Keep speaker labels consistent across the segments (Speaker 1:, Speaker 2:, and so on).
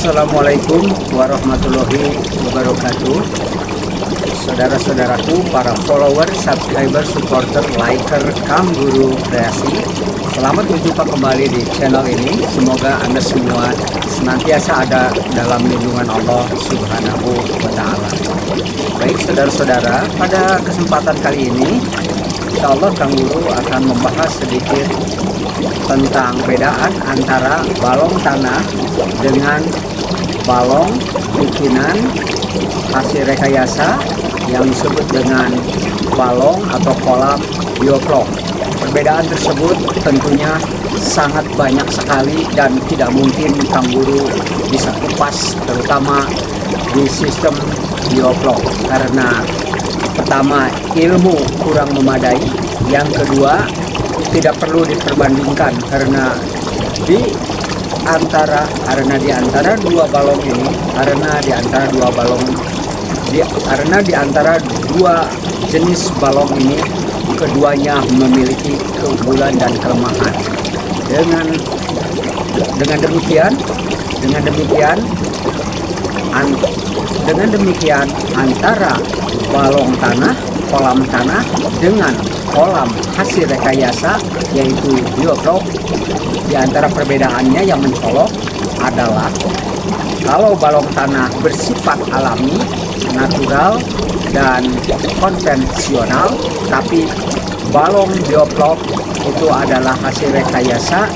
Speaker 1: Assalamualaikum warahmatullahi wabarakatuh. Saudara-saudaraku, para follower, subscriber, supporter, liker, Kangguru Kreasi, selamat berjumpa kembali di channel ini. Semoga Anda semua senantiasa ada dalam lindungan Allah Subhanahu wa Ta'ala. Baik saudara-saudara, pada kesempatan kali ini insya Allah Kangguru akan membahas sedikit tentang perbedaan antara balong tanah dengan balong bikinan hasil rekayasa yang disebut dengan balong atau kolam bioflok. Perbedaan tersebut tentunya sangat banyak sekali dan tidak mungkin Kangguru bisa kupas, terutama di sistem bioflok, karena pertama ilmu kurang memadai, yang kedua tidak perlu diperbandingkan karena di antara dua balong ini, karena di antara dua jenis balong ini keduanya memiliki keunggulan dan kelemahan. Dengan demikian antara balong tanah, kolam tanah dengan kolam hasil rekayasa yaitu bioflok, di antara perbedaannya yang mencolok adalah kalau balong tanah bersifat alami, natural, dan konvensional, tapi balong bioflok itu adalah hasil rekayasa.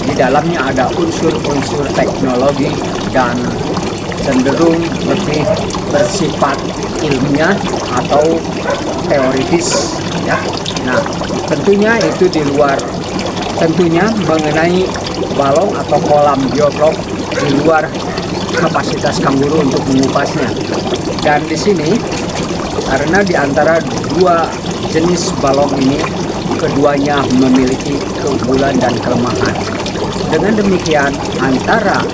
Speaker 1: Di dalamnya ada unsur-unsur teknologi dan cenderung lebih bersifat ilmiah atau teoritis, ya. Nah, tentunya mengenai balong atau kolam bioflok di luar kapasitas Kangguru untuk mengupasnya. Dan di sini karena di antara dua jenis balong ini keduanya memiliki keunggulan dan kelemahan. Dengan demikian antara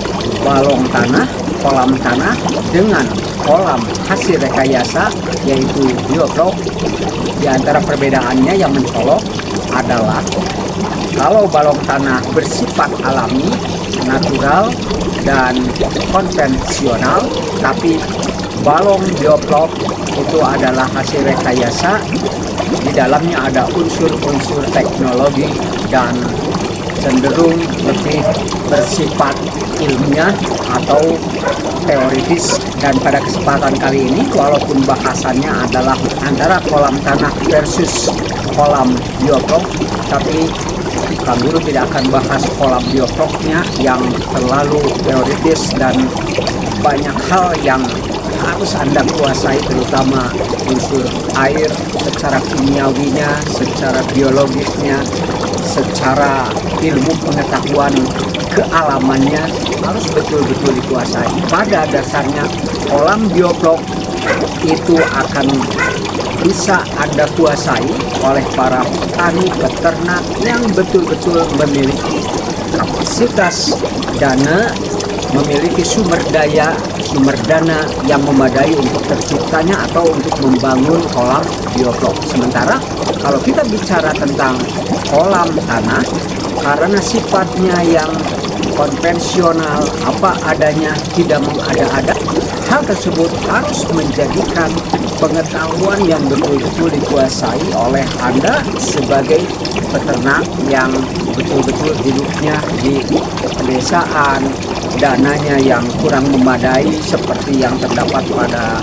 Speaker 1: balong tanah, kolam tanah dengan kolam hasil rekayasa yaitu bioflok, di antara perbedaannya yang mencolok adalah kalau balong tanah bersifat alami, natural, dan konvensional, tapi balong bioflok itu adalah hasil rekayasa. Di dalamnya ada unsur-unsur teknologi dan cenderung lebih bersifat ilmiah atau teoritis. Dan pada kesempatan kali ini, walaupun bahasannya adalah antara kolam tanah versus kolam bioflok, tapi Kangguru tidak akan bahas kolam biofloknya yang terlalu teoritis dan banyak hal yang harus Anda kuasai, terutama unsur air secara kimiawinya, secara biologisnya, secara ilmu pengetahuan kealamannya harus betul-betul dikuasai. Pada dasarnya kolam bioflok itu akan bisa Anda kuasai oleh para petani peternak yang betul-betul memiliki kapasitas dana, memiliki sumber dana yang memadai untuk terciptanya atau untuk membangun kolam bioflok. Sementara kalau kita bicara tentang kolam tanah, karena sifatnya yang konvensional, apa adanya, tidak mengada-ada, hal tersebut harus menjadikan pengetahuan yang betul-betul dikuasai oleh Anda sebagai peternak yang betul-betul hidupnya di pedesaan, dananya yang kurang memadai seperti yang terdapat pada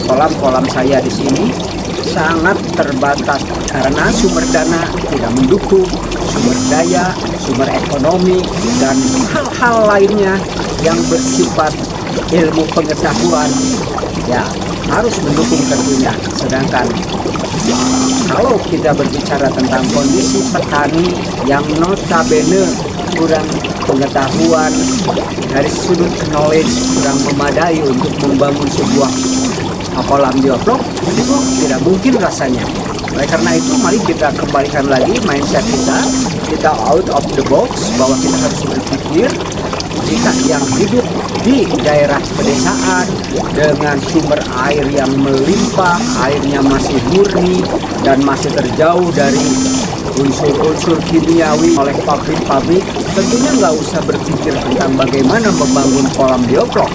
Speaker 1: kolam-kolam saya di sini sangat terbatas karena sumber dana tidak mendukung, sumber daya, sumber ekonomi, dan hal-hal lainnya yang bersifat ilmu pengetahuan ya harus mendukung tentunya. Sedangkan kalau kita berbicara tentang kondisi petani yang notabene kurang pengetahuan dari sudut knowledge, kurang memadai untuk membangun sebuah kolam bioflok, itu tidak mungkin rasanya. Oleh karena itu, mari kita kembalikan lagi mindset kita out of the box, bahwa kita harus berpikir jika yang hidup di daerah pedesaan dengan sumber air yang melimpah, airnya masih murni dan masih terjauh dari unsur-unsur kimiawi oleh pabrik-pabrik, tentunya nggak usah berpikir tentang bagaimana membangun kolam bioflok.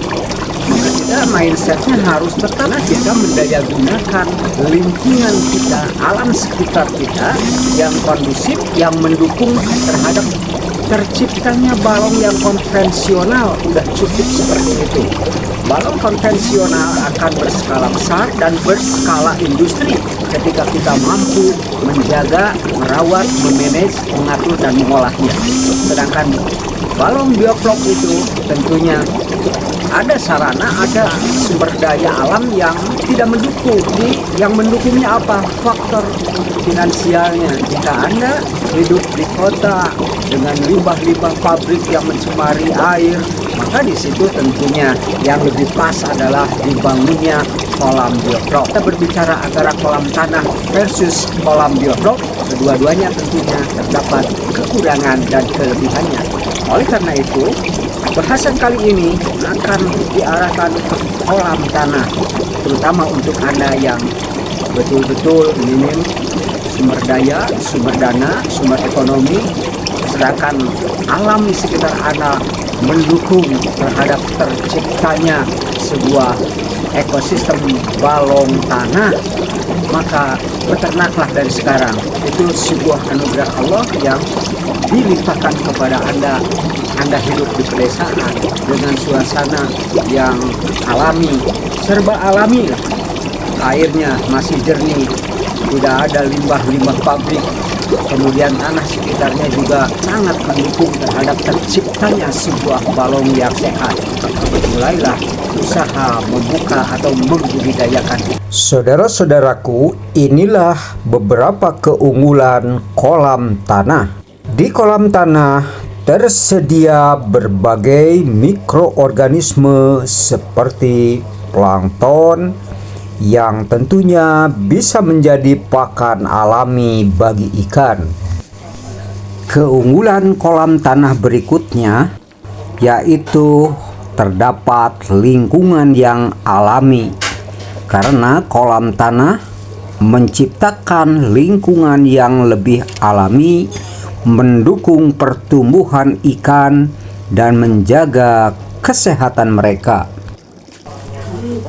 Speaker 1: Maka kita mindsetnya harus tetap kita mendaya gunakan lingkungan kita, alam sekitar kita yang kondusif, yang mendukung terhadap terciptanya balong yang konvensional. Udah cukup seperti itu. Balong konvensional akan berskala besar dan berskala industri ketika kita mampu menjaga, merawat, memanage, mengatur, dan mengolahnya. Sedangkan balong bioflok itu tentunya ada sarana, ada sumber daya alam yang tidak mendukung. Yang mendukungnya apa? Faktor finansialnya. Jika Anda hidup di kota dengan limbah-limbah pabrik yang mencemari air, maka di situ tentunya yang lebih pas adalah dibangunnya kolam bioflok. Kita berbicara antara kolam tanah versus kolam bioflok, kedua-duanya tentunya terdapat kekurangan dan kelebihannya. Oleh karena itu, bahasan kali ini akan diarahkan ke kolam tanah, terutama untuk Anda yang betul-betul minim sumber daya, sumber dana, sumber ekonomi, sedangkan alam di sekitar Anda mendukung terhadap terciptanya sebuah ekosistem balong tanah. Maka beternaklah dari sekarang. Itu sebuah anugerah Allah yang dilimpahkan kepada Anda. Anda hidup di pedesaan dengan suasana yang alami, serba alami lah. Airnya masih jernih, tidak ada limbah-limbah pabrik. Kemudian tanah sekitarnya juga sangat mendukung terhadap terciptanya sebuah balong yang sehat. Mulailah usaha membuka atau membudidayakan. Saudara-saudaraku, inilah beberapa keunggulan kolam tanah. Di kolam tanah tersedia berbagai mikroorganisme seperti plankton yang tentunya bisa menjadi pakan alami bagi ikan. Keunggulan kolam tanah berikutnya yaitu terdapat lingkungan yang alami, karena kolam tanah menciptakan lingkungan yang lebih alami, mendukung pertumbuhan ikan dan menjaga kesehatan mereka.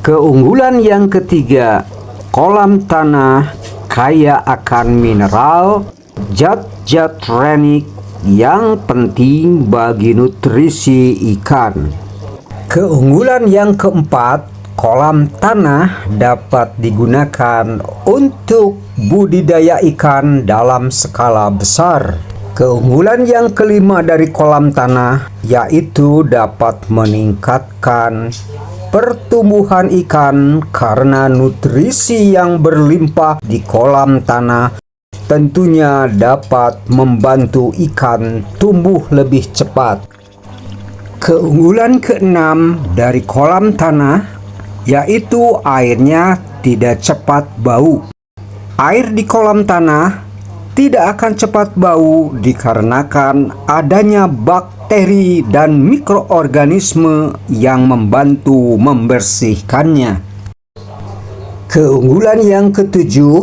Speaker 1: Keunggulan yang ketiga, kolam tanah kaya akan mineral, zat-zat renik yang penting bagi nutrisi ikan. Keunggulan yang keempat, kolam tanah dapat digunakan untuk budidaya ikan dalam skala besar. Keunggulan yang kelima dari kolam tanah yaitu dapat meningkatkan pertumbuhan ikan karena nutrisi yang berlimpah di kolam tanah tentunya dapat membantu ikan tumbuh lebih cepat. Keunggulan keenam dari kolam tanah yaitu airnya tidak cepat bau. Air di kolam tanah tidak akan cepat bau dikarenakan adanya bakteri dan mikroorganisme yang membantu membersihkannya. Keunggulan yang ketujuh,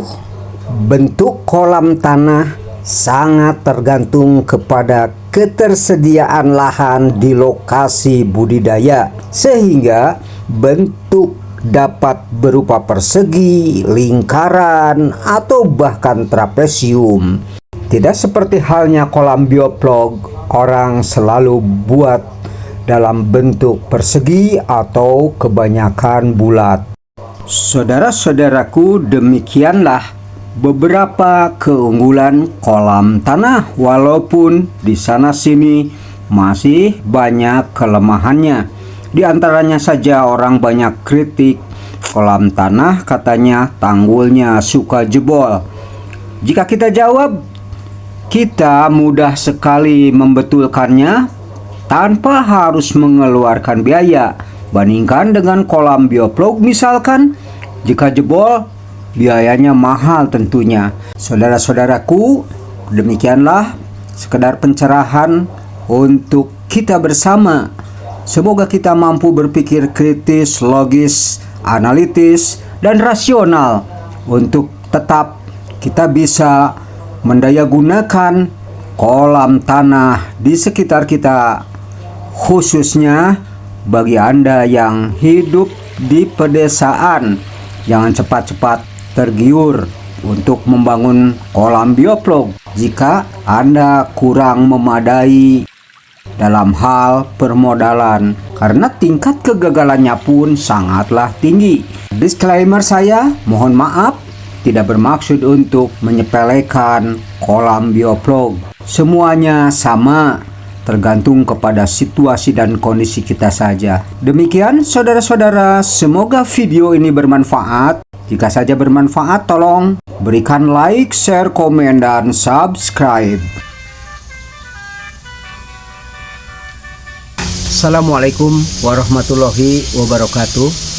Speaker 1: bentuk kolam tanah sangat tergantung kepada ketersediaan lahan di lokasi budidaya, sehingga bentuk dapat berupa persegi, lingkaran, atau bahkan trapesium. Tidak seperti halnya kolam bioflok, orang selalu buat dalam bentuk persegi atau kebanyakan bulat. Saudara-saudaraku, demikianlah beberapa keunggulan kolam tanah, walaupun di sana sini masih banyak kelemahannya. Di antaranya saja orang banyak kritik kolam tanah, katanya tanggulnya suka jebol. Jika kita jawab, kita mudah sekali membetulkannya tanpa harus mengeluarkan biaya. Bandingkan dengan kolam bioflok misalkan, jika jebol biayanya mahal tentunya. Saudara-saudaraku, demikianlah sekedar pencerahan untuk kita bersama. Semoga kita mampu berpikir kritis, logis, analitis, dan rasional untuk tetap kita bisa mendayagunakan kolam tanah di sekitar kita, khususnya bagi Anda yang hidup di pedesaan. Jangan cepat-cepat tergiur untuk membangun kolam bioflok jika Anda kurang memadai dalam hal permodalan, karena tingkat kegagalannya pun sangatlah tinggi. Disclaimer saya, mohon maaf, tidak bermaksud untuk menyepelekan kolam bioflok. Semuanya sama, tergantung kepada situasi dan kondisi kita saja. Demikian saudara-saudara, semoga video ini bermanfaat. Jika saja bermanfaat, tolong berikan like, share, komen, dan subscribe. Assalamualaikum warahmatullahi wabarakatuh.